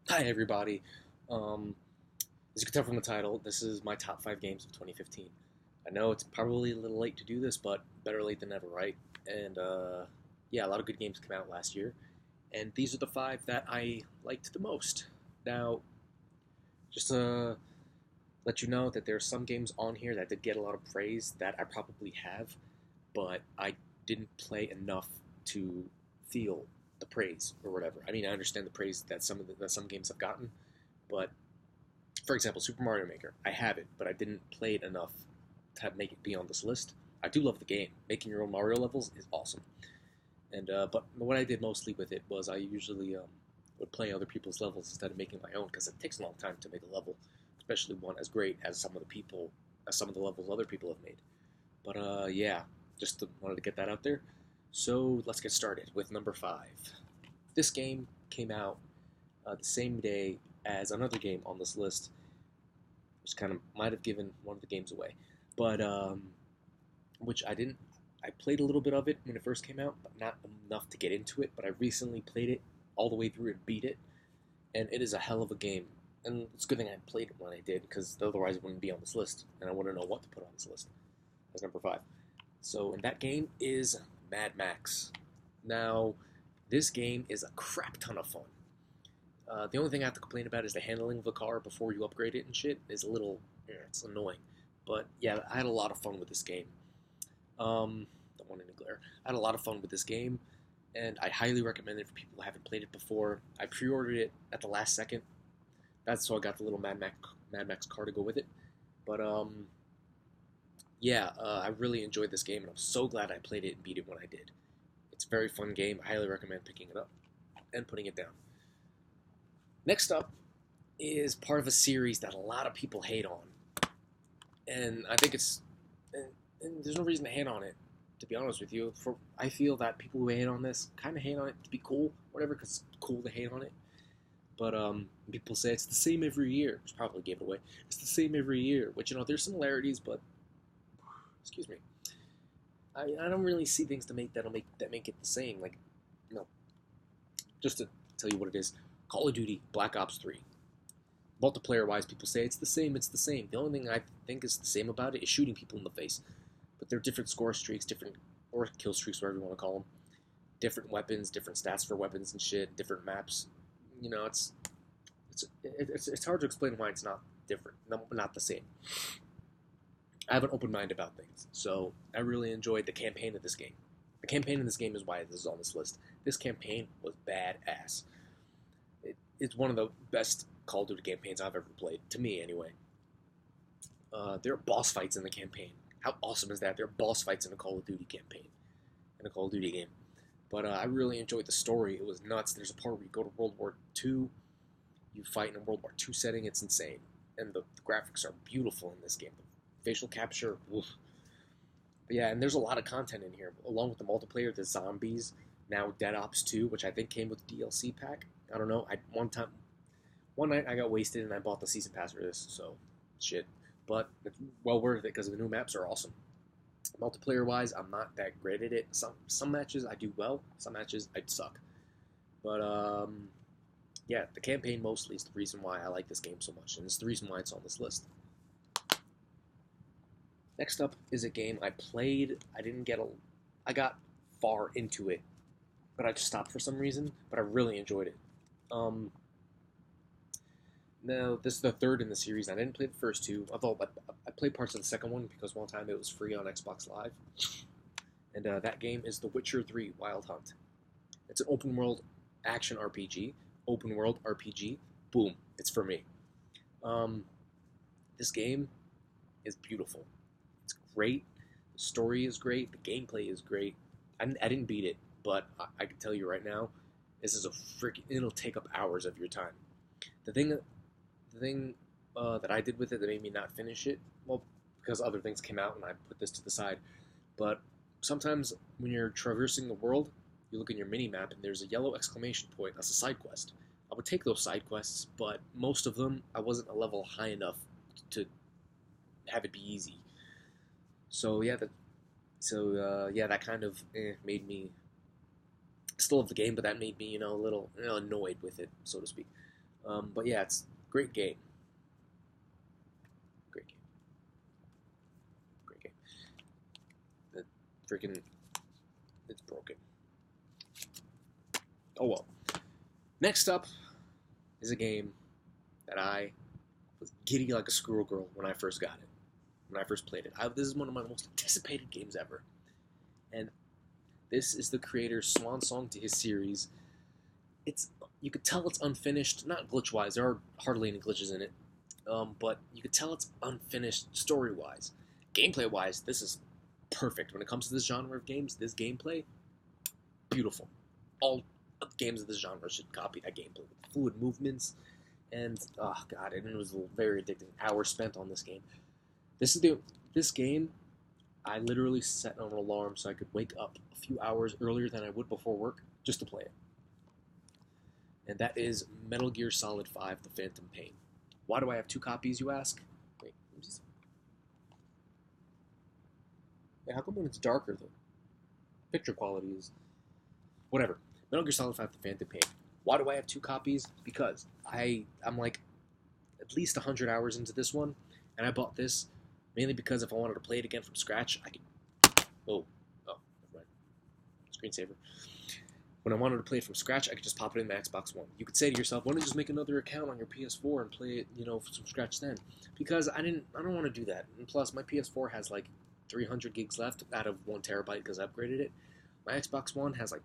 Hi, everybody. Um, as you can tell from the title, this is my top 5 games of 2015. I know it's probably a little late to do this, but better late than never, right? And yeah, a lot of good games came out last year, and these are the 5 that I liked the most. Now, just to let you know that there are some games on here that did get a lot of praise that I probably have, but I didn't play enough to feel the praise or whatever. I mean, I understand the praise that some games have gotten, but for example, Super Mario Maker. I have it, but I didn't play it enough to make it be on this list. I do love the game. Making your own Mario levels is awesome. And but what I did mostly with it was I usually would play other people's levels instead of making my own because it takes a long time to make a level, especially one as great as some of the levels other people have made. But yeah, wanted to get that out there. So let's get started with number 5. This game came out the same day as another game on this list, which kind of might have given one of the games away, but which I didn't. I played a little bit of it when it first came out, but not enough to get into it. But I recently played it all the way through and beat it, and it is a hell of a game. And it's a good thing I played it when I did, because otherwise it wouldn't be on this list, and I wouldn't know what to put on this list as number 5. So, and that game is Mad Max. Now, this game is a crap ton of fun. The only thing I have to complain about is the handling of the car before you upgrade it and shit is a little, it's annoying. But yeah, I had a lot of fun with this game. Don't want any glare. I had a lot of fun with this game, and I highly recommend it for people who haven't played it before. I pre-ordered it at the last second. That's so I got the little Mad Max car to go with it. But yeah, I really enjoyed this game, and I'm so glad I played it and beat it when I did. It's a very fun game. I highly recommend picking it up and putting it down. Next up is part of a series that a lot of people hate on, and I think and there's no reason to hate on it. To be honest with you, for I feel that people who hate on this kind of hate on it to be cool, whatever, because it's cool to hate on it. But people say it's the same every year, which probably gave it away. It's the same every year, which there's similarities, but excuse me, I don't really see things that make it the same. Like, you know, just to tell you what it is, Call of Duty Black Ops 3. Multiplayer wise, people say it's the same, it's the same. The only thing I think is the same about it is shooting people in the face. But they're different score streaks, or kill streaks, whatever you want to call them. Different weapons, different stats for weapons and shit, different maps. It's hard to explain why it's not different, not the same. I have an open mind about things, so I really enjoyed the campaign of this game. The campaign in this game is why this is on this list. This campaign was badass. It's one of the best Call of Duty campaigns I've ever played, to me anyway. There are boss fights in the campaign. How awesome is that? There are boss fights in a Call of Duty campaign, in a Call of Duty game. But I really enjoyed the story. It was nuts. There's a part where you go to World War II, you fight in a World War II setting. It's insane, and the graphics are beautiful in this game. The facial capture, oof. But yeah, and there's a lot of content in here, along with the multiplayer, the zombies, now Dead Ops 2, which I think came with the DLC pack. I don't know. One night I got wasted and I bought the season pass for this, so shit. But it's well worth it because the new maps are awesome. Multiplayer wise, I'm not that great at it. Some matches I do well, some matches I suck. But yeah, the campaign mostly is the reason why I like this game so much, and it's the reason why it's on this list. Next up is a game I played. I got far into it, but I just stopped for some reason. But I really enjoyed it. Um, Now, this is the third in the series. I didn't play the first two, although I played parts of the second one because one time it was free on Xbox Live. And that game is The Witcher 3 Wild Hunt. It's an open world action RPG. Open world RPG. Boom. It's for me. Um, this game is beautiful. It's great. The story is great. The gameplay is great. I didn't beat it, but I can tell you right now, this is a freaking. It'll take up hours of your time. The thing that I did with it that made me not finish it, well, because other things came out and I put this to the side. But sometimes when you're traversing the world, you look in your mini map and there's a yellow exclamation point. That's a side quest. I would take those side quests, but most of them I wasn't a level high enough to have it be easy. So yeah, that kind of made me still love the game, but that made me a little annoyed with it, so to speak. But yeah, it's a great game. Great game. Great game. The freaking, it's broken. Oh well. Next up is a game that I was giddy like a schoolgirl when I first got it. When I first played it. This is one of my most anticipated games ever. And this is the creator's swan song to his series. You could tell it's unfinished, not glitch-wise. There are hardly any glitches in it. But you could tell it's unfinished story-wise. Gameplay-wise, this is perfect. When it comes to this genre of games, this gameplay, beautiful. All games of this genre should copy that gameplay with fluid movements. And, oh god, and it was very addicting. Hours spent on this game. This game, I literally set an alarm so I could wake up a few hours earlier than I would before work just to play it. And that is Metal Gear Solid 5: The Phantom Pain. Why do I have 2 copies, you ask? Wait, how come when it's darker, the picture quality is... Whatever. Metal Gear Solid 5: The Phantom Pain. Why do I have 2 copies? Because I'm like at least 100 hours into this one, and I bought this mainly because if I wanted to play it again from scratch, I could... Oh, never mind. Screensaver. When I wanted to play it from scratch, I could just pop it in my Xbox One. You could say to yourself, why don't you just make another account on your PS4 and play it, from scratch then? Because I don't want to do that. And plus, my PS4 has like 300 gigs left out of 1 terabyte because I upgraded it. My Xbox One has like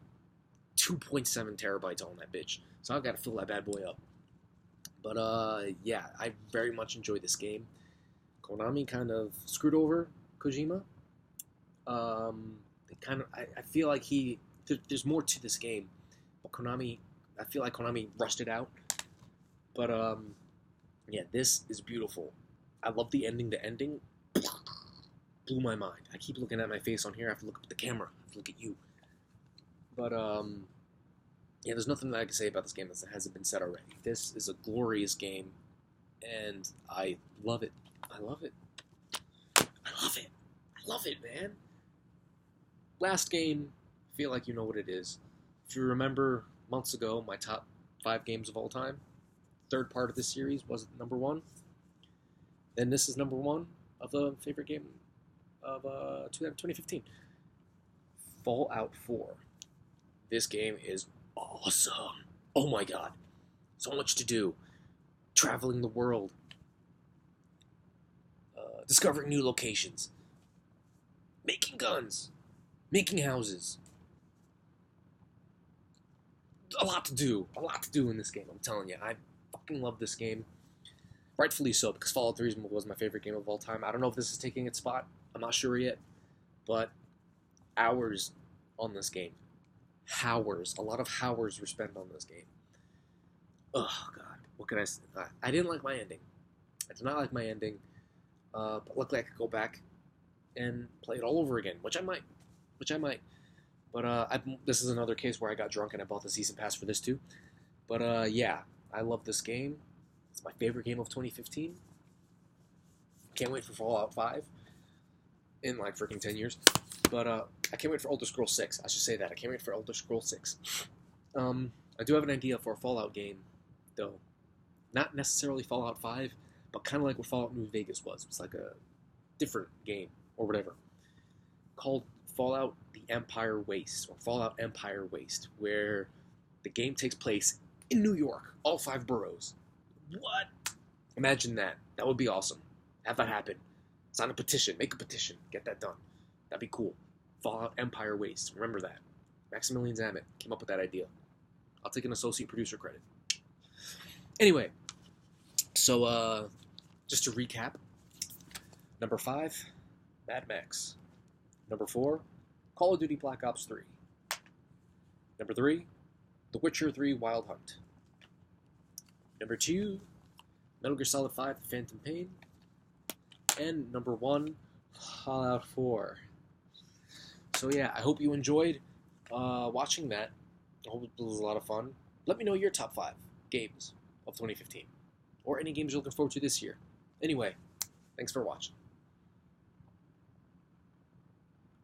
2.7 terabytes on that bitch. So I've got to fill that bad boy up. But, yeah, I very much enjoyed this game. Konami kind of screwed over Kojima. I feel like there's more to this game. But I feel like Konami rushed it out. But, yeah, this is beautiful. I love the ending. The ending blew my mind. I keep looking at my face on here. I have to look up at the camera. I have to look at you. But, yeah, there's nothing that I can say about this game that hasn't been said already. This is a glorious game, and I love it. I love it. I love it. I love it, man. Last game, I feel like you know what it is. If you remember months ago, my top 5 games of all time, third part of this series was number 1. Then this is number 1 of the favorite game of 2015. Fallout 4. This game is awesome. Oh my god. So much to do. Traveling the world. Discovering new locations. Making guns. Making houses. A lot to do. A lot to do in this game, I'm telling you. I fucking love this game. Rightfully so, because Fallout 3 was my favorite game of all time. I don't know if this is taking its spot. I'm not sure yet. But hours on this game. Hours. A lot of hours were spent on this game. Oh, God. What can I say? I didn't like my ending. I did not like my ending. But luckily I could go back and play it all over again, which I might. But this is another case where I got drunk and I bought the season pass for this too. But yeah, I love this game. It's my favorite game of 2015. Can't wait for Fallout 5 in like freaking 10 years. But I can't wait for Elder Scrolls 6. I should say that. I can't wait for Elder Scrolls 6. I do have an idea for a Fallout game, though. Not necessarily Fallout 5, but kind of like what Fallout New Vegas was. It's like a different game, or whatever. Called Fallout the Empire Waste, or Fallout Empire Waste, where the game takes place in New York. All 5 boroughs. What? Imagine that. That would be awesome. Have that happen. Sign a petition. Make a petition. Get that done. That'd be cool. Fallout Empire Waste. Remember that. Maximilian Zamet came up with that idea. I'll take an associate producer credit. Anyway, so just to recap. Number 5, Mad Max. Number 4, Call of Duty Black Ops 3. Number 3, The Witcher 3 Wild Hunt. Number 2, Metal Gear Solid 5 The Phantom Pain. And number 1, Fallout 4. So yeah, I hope you enjoyed watching that. I hope it was a lot of fun. Let me know your top 5 games of 2015. Or any games you're looking forward to this year. Anyway, thanks for watching.